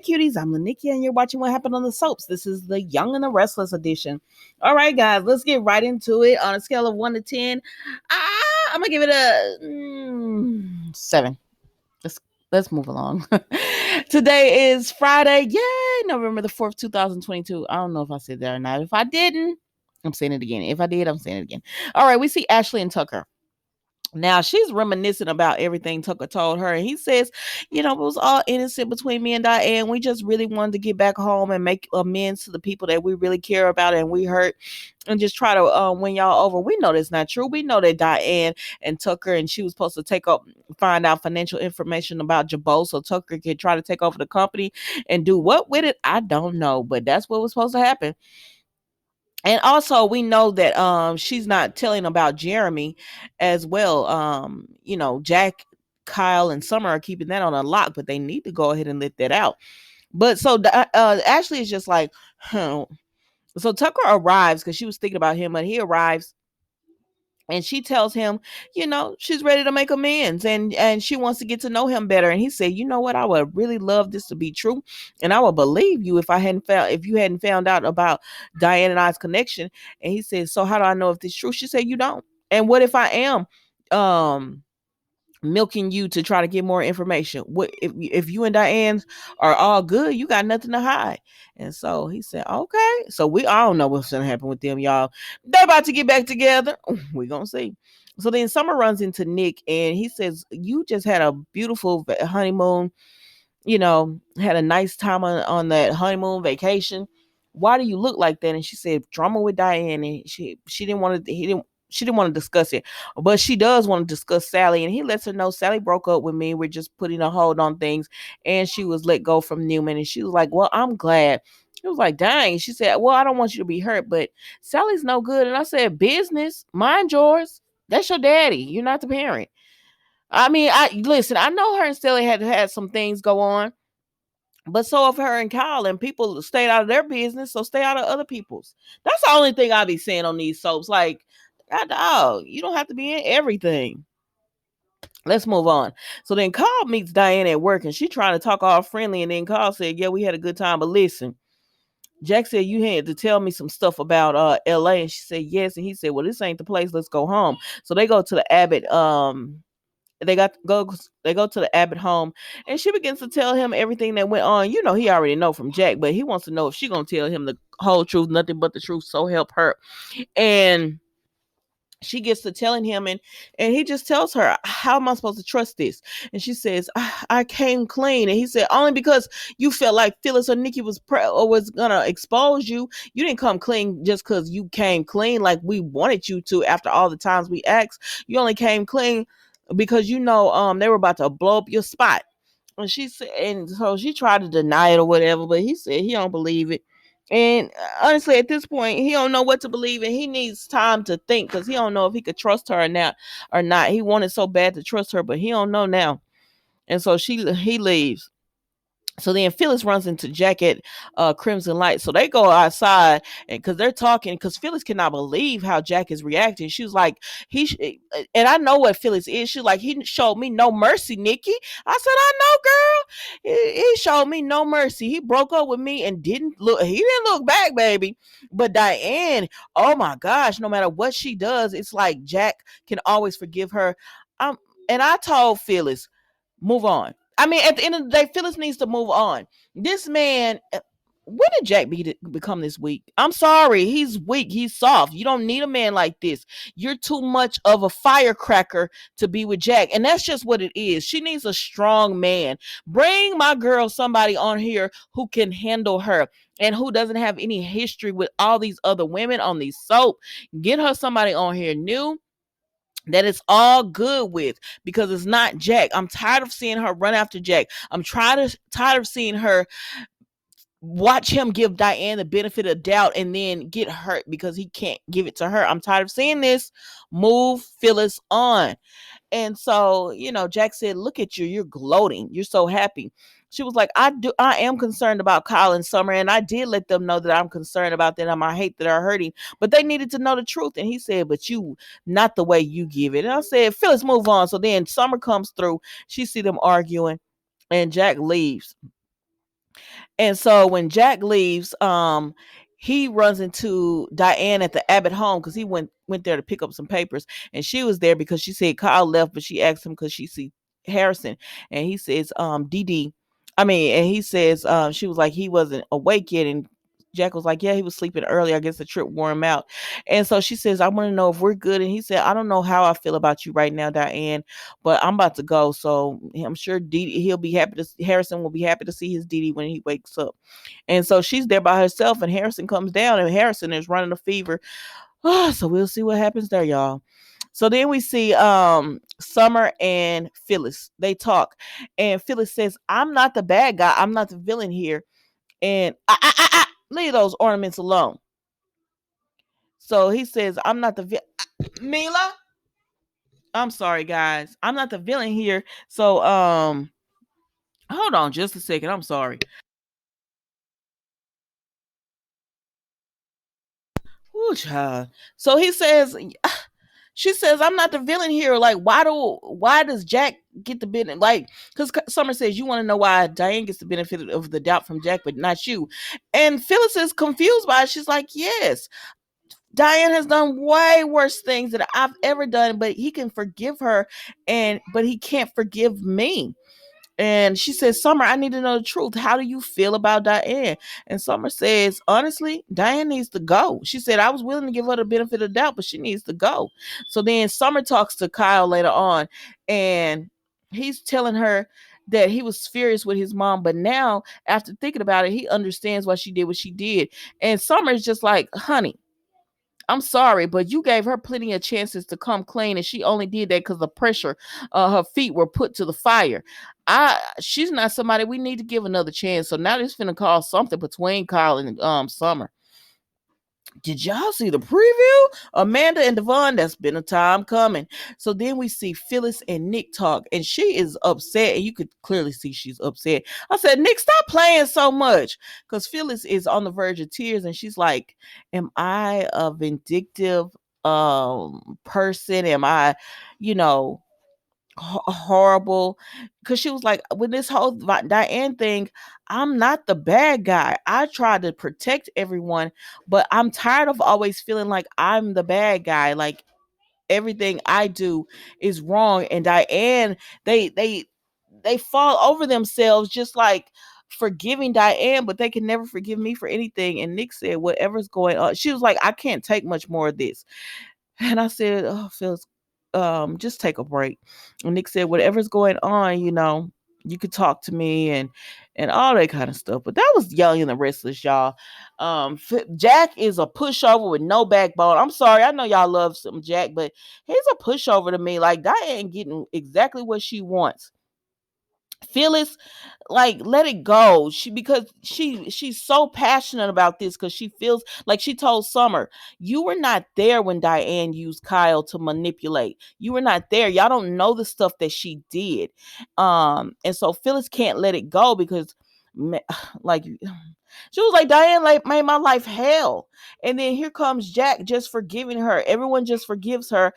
cuties. I'm Lanikia, and you're watching What Happened on the Soaps. This is the Young and the Restless edition. All right, guys, let's get right into it. On a scale of 1 to 10, I'm gonna give it a 7. Let's move along. Today is Friday. Yay! November the 4th, 2022. I don't know if I said that or not. If I didn't, I'm saying it again. If I did, I'm saying it again. All right, we see Ashley and Tucker. Now she's reminiscing about everything Tucker told her. And he says, it was all innocent between me and Diane. We just really wanted to get back home and make amends to the people that we really care about and we hurt and just try to win y'all over. We know that's not true. We know that Diane and Tucker and she was supposed to find out financial information about Jabot so Tucker could try to take over the company and do what with it? I don't know, but that's what was supposed to happen. And also we know that she's not telling about Jeremy as well. Jack, Kyle, and Summer are keeping that on a lock, but they need to go ahead and let that out. But so Ashley is just like, huh. So Tucker arrives because she was thinking about him, but he arrives and she tells him, she's ready to make amends and she wants to get to know him better. And he said, you know what? I would really love this to be true. And I would believe you if you hadn't found out about Diane and I's connection. And he said, so how do I know if this is true? She said, you don't. And what if I am milking you to try to get more information? What if you and Diane are all good? You got nothing to hide. And so he said, okay. So we all know what's gonna happen with them, y'all. They're about to get back together. We're gonna see. So then Summer runs into Nick and he says, you just had a beautiful honeymoon, had a nice time on that honeymoon vacation. Why do you look like that? And she said, drama with Diane. And she didn't want to discuss it, but she does want to discuss Sally. And he lets her know Sally broke up with me. We're just putting a hold on things. And she was let go from Newman. And she was like, well, I'm glad. He was like, dang. She said, well, I don't want you to be hurt, but Sally's no good. And I said, business, mind yours. That's your daddy. You're not the parent. I mean, I know her and Sally had some things go on, but so of her and Kyle, and people stayed out of their business, so stay out of other people's. That's the only thing I be saying on these soaps. Like, dog, you don't have to be in everything. Let's move on. So then Kyle meets Diane at work, and she trying to talk all friendly, and then Kyle said, yeah, we had a good time, but listen, Jack said you had to tell me some stuff about LA, and she said yes, and he said, well, this ain't the place, let's go home. So they go to the Abbott they go to the Abbott home, and she begins to tell him everything that went on. He already know from Jack, but he wants to know if she gonna tell him the whole truth, nothing but the truth, so help her. And she gets to telling him, and he just tells her, how am I supposed to trust this? And she says, I came clean. And he said, only because you felt like Phyllis or Nikki was gonna expose you. You didn't come clean just because you came clean like we wanted you to after all the times we asked. You only came clean because they were about to blow up your spot. And she said, and so she tried to deny it or whatever, but he said he don't believe it. And honestly, at this point, he don't know what to believe, and he needs time to think because he don't know if he could trust her or not. He wanted so bad to trust her, but he don't know now. And so he leaves. So then Phyllis runs into Jack at Crimson Light. So they go outside, and because they're talking, because Phyllis cannot believe how Jack is reacting. She was like, and I know what Phyllis is. She's like, he showed me no mercy, Nikki. I said, I know, girl. He showed me no mercy. He broke up with me and didn't look back, baby. But Diane, oh my gosh, no matter what she does, it's like Jack can always forgive her. And I told Phyllis, move on. I mean, at the end of the day, Phyllis needs to move on. This man, when did Jack become this weak? I'm sorry, he's weak. He's soft. You don't need a man like this. You're too much of a firecracker to be with Jack. And that's just what it is. She needs a strong man. Bring my girl somebody on here who can handle her and who doesn't have any history with all these other women on these soap. Get her somebody on here new that it's all good with, because it's not Jack. I'm tired of seeing her run after Jack. I'm tired of seeing her watch him give Diane the benefit of doubt and then get hurt because he can't give it to her. I'm tired of seeing this. Move Phyllis on. And so, Jack said, look at you. You're gloating. You're so happy. She was like, I am concerned about Kyle and Summer, and I did let them know that I'm concerned about them. I hate that they're hurting, but they needed to know the truth. And he said, but you, not the way you give it. And I said, Phyllis, move on. So then Summer comes through. She see them arguing, and Jack leaves. And so when Jack leaves, he runs into Diane at the Abbott home because he went there to pick up some papers, and she was there because she said Kyle left, but she asked him because she see Harrison, and he says, Dee Dee, I mean, and he says, she was like he wasn't awake yet, and Jack was like, yeah, he was sleeping early. I guess the trip wore him out. And so she says, I want to know if we're good. And he said, I don't know how I feel about you right now, Diane, but I'm about to go. So I'm sure he'll be happy to, Harrison will be happy to see his Dee Dee when he wakes up. And so she's there by herself, and Harrison comes down, and Harrison is running a fever. So we'll see what happens there, y'all. So then we see Summer and Phyllis. They talk, and Phyllis says, I'm not the bad guy. I'm not the villain here. And leave those ornaments alone. So he says, I'm not the Mila. I'm sorry, guys. I'm not the villain here. So hold on just a second. I'm sorry. Ooh, child. So he says, she says, I'm not the villain here. Like, why does Jack get the benefit? Like, because Summer says, you want to know why Diane gets the benefit of the doubt from Jack, but not you. And Phyllis is confused by it. She's like, yes, Diane has done way worse things that I've ever done, but he can forgive her, but he can't forgive me. And she says, Summer, I need to know the truth. How do you feel about Diane? And Summer says, honestly, Diane needs to go. She said, I was willing to give her the benefit of the doubt, but she needs to go. So then Summer talks to Kyle later on, and he's telling her that he was furious with his mom, but now, after thinking about it, he understands why she did what she did. And Summer is just like, honey, I'm sorry, but you gave her plenty of chances to come clean, and she only did that because the pressure, her feet were put to the fire. She's not somebody we need to give another chance. So now this finna cause something between Kyle and Summer. Did y'all see the preview? Amanda and Devon, that's been a time coming. So then we see Phyllis and Nick talk, and she is upset, and you could clearly see she's upset. I said, Nick, stop playing so much. Because Phyllis is on the verge of tears, and she's like, am I a vindictive person? Am I, you know, horrible? Because she was like, with this whole Diane thing, I'm not the bad guy. I try to protect everyone, but I'm tired of always feeling like I'm the bad guy. Like everything I do is wrong. And Diane, they fall over themselves, just like forgiving Diane, but they can never forgive me for anything. And Nick said, whatever's going on, she was like, I can't take much more of this. And I said, oh, Phyllis, just take a break. And Nick said, whatever's going on, you could talk to me and all that kind of stuff. But that was Young and the Restless, y'all. Jack is a pushover with no backbone. I'm sorry, I know y'all love some Jack, but he's a pushover to me. Like Diane getting exactly what she wants. Phyllis, like, let it go. She's so passionate about this because she feels like, she told Summer, you were not there when Diane used Kyle to manipulate. You were not there. Y'all don't know the stuff that she did. And so Phyllis can't let it go because like, she was like, Diane like made my life hell. And then here comes Jack just forgiving her. Everyone just forgives her.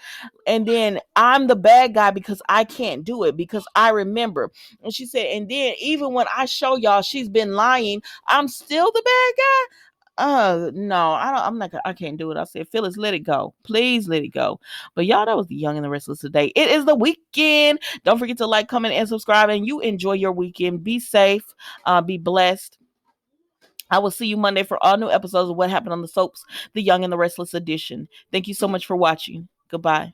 And then I'm the bad guy because I can't do it, because I remember. And she said, and then even when I show y'all she's been lying, I'm still the bad guy. No, I can't do it. I said, Phyllis, let it go. Please let it go. But y'all, that was the Young and the Restless today. It is the weekend. Don't forget to like, comment, and subscribe. And you enjoy your weekend. Be safe. Be blessed. I will see you Monday for all new episodes of What Happened on the Soaps, the Young and the Restless edition. Thank you so much for watching. Goodbye.